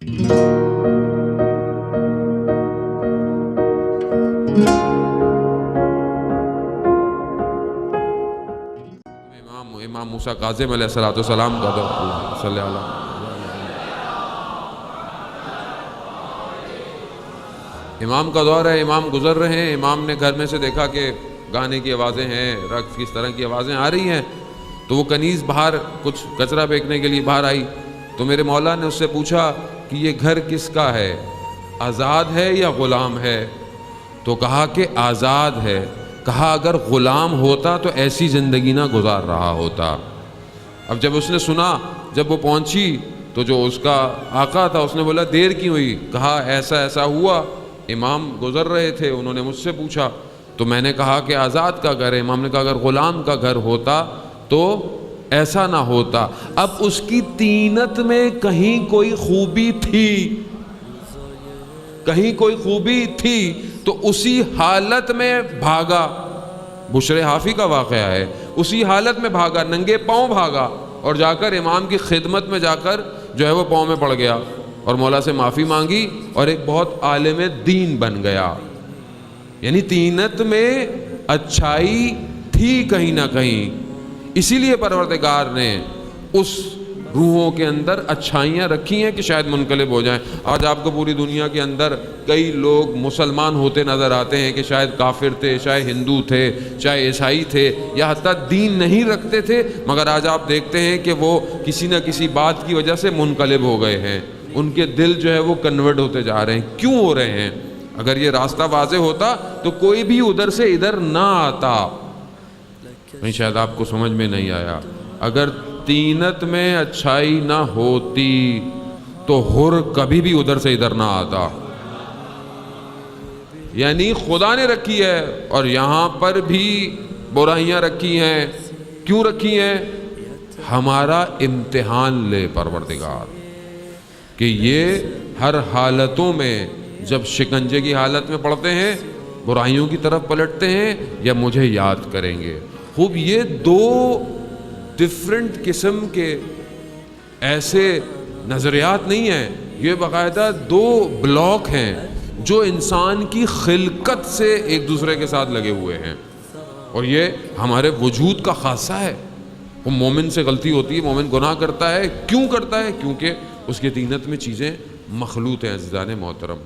امام موسیٰ کاظم علیہ السلام کا دور، اللہ صلی اللہ علیہ امام کا دور ہے، امام گزر رہے ہیں، امام نے گھر میں سے دیکھا کہ گانے کی آوازیں ہیں، رقص کی اس طرح کی آوازیں آ رہی ہیں، تو وہ کنیز باہر کچھ کچرا پھینکنے کے لیے باہر آئی، تو میرے مولا نے اس سے پوچھا کہ یہ گھر کس کا ہے، آزاد ہے یا غلام ہے؟ تو کہا کہ آزاد ہے۔ کہا اگر غلام ہوتا تو ایسی زندگی نہ گزار رہا ہوتا۔ اب جب اس نے سنا، جب وہ پہنچی تو جو اس کا آقا تھا اس نے بولا دیر کیوں ہوئی؟ کہا ایسا ایسا ہوا، امام گزر رہے تھے، انہوں نے مجھ سے پوچھا تو میں نے کہا کہ آزاد کا گھر ہے۔ امام نے کہا اگر غلام کا گھر ہوتا تو ایسا نہ ہوتا۔ اب اس کی طینت میں کہیں کوئی خوبی تھی، کہیں کوئی خوبی تھی تو اسی حالت میں بھاگا۔ بشر حافی کا واقعہ ہے، اسی حالت میں بھاگا، ننگے پاؤں بھاگا اور جا کر امام کی خدمت میں جا کر جو ہے وہ پاؤں میں پڑ گیا اور مولا سے معافی مانگی اور ایک بہت عالم دین بن گیا۔ یعنی طینت میں اچھائی تھی کہیں نہ کہیں، اسی لیے پروردگار نے اس روحوں کے اندر اچھائیاں رکھی ہیں کہ شاید منقلب ہو جائیں۔ آج آپ کو پوری دنیا کے اندر کئی لوگ مسلمان ہوتے نظر آتے ہیں کہ شاید کافر تھے، شاید ہندو تھے، شاید عیسائی تھے، یا حتیٰ دین نہیں رکھتے تھے، مگر آج آپ دیکھتے ہیں کہ وہ کسی نہ کسی بات کی وجہ سے منقلب ہو گئے ہیں، ان کے دل جو ہے وہ کنورٹ ہوتے جا رہے ہیں۔ کیوں ہو رہے ہیں؟ اگر یہ راستہ واضح ہوتا تو کوئی بھی ادھر سے ادھر نہ آتا۔ نہیں، شاید آپ کو سمجھ میں نہیں آیا۔ اگر طینت میں اچھائی نہ ہوتی تو حر کبھی بھی ادھر سے ادھر نہ آتا۔ یعنی خدا نے رکھی ہے اور یہاں پر بھی برائیاں رکھی ہیں۔ کیوں رکھی ہیں؟ ہمارا امتحان لے پروردگار کہ یہ ہر حالتوں میں جب شکنجے کی حالت میں پڑتے ہیں، برائیوں کی طرف پلٹتے ہیں یا مجھے یاد کریں گے۔ خوب یہ دو ڈفرنٹ قسم کے ایسے نظریات نہیں ہیں، یہ باقاعدہ دو بلاک ہیں جو انسان کی خلقت سے ایک دوسرے کے ساتھ لگے ہوئے ہیں، اور یہ ہمارے وجود کا خاصہ ہے۔ وہ مومن سے غلطی ہوتی ہے، مومن گناہ کرتا ہے، کیوں کرتا ہے؟ کیونکہ اس کے طینت میں چیزیں مخلوط ہیں۔ عزیزان محترم،